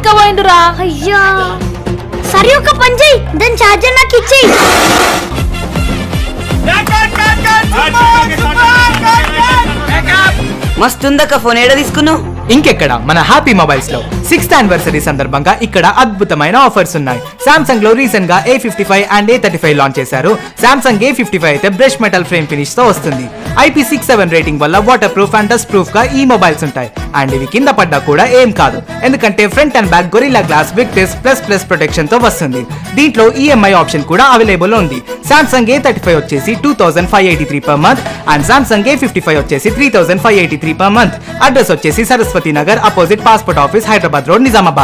తీసుకుపోయిండురా. అయ్యా సరే ఒక పని చెయ్యి, దాని ఛార్జర్ నాకు ఇచ్చేయి. మస్తుందక్క ఫోన్ ఏడ తీసుకున్నావు? ఇంకెక్కడ మన హ్యాపీ మొబైల్స్ లో 6th యానివర్సరీ సందర్భంగా ఇక్కడ అద్భుతమైన ఆఫర్స్ ఉన్నాయి. సామ్సంగ్ లో రీసెంట్ గా A55 అండ్ A35 లాంచ్ చేశారు. సామ్సంగ్ A55 అయితే బ్రష్ మెటల్ ఫ్రేమ్ ఫినిష్ తో వస్తుంది. IP67 రేటింగ్ వల్ల water proof and dust proof గా ఈ మొబైల్స్ ఉంటాయి. అండ్ ఇవి కింద పడ్డా కూడా ఏం కాదు, ఎందుకంటే front and back gorilla glass victus plus protection తో వస్తుంది. దీంట్లో EMI ఆప్షన్ కూడా అవైలబుల్ ఉంది. సామ్సంగ్ A35 వచ్చేసి 2583 per month and Samsung A55 వచ్చేసి 3583 per month. అడ్రస్ వచ్చేసి Saraswati Nagar opposite passport office, Hyderabad road, Nizamabad.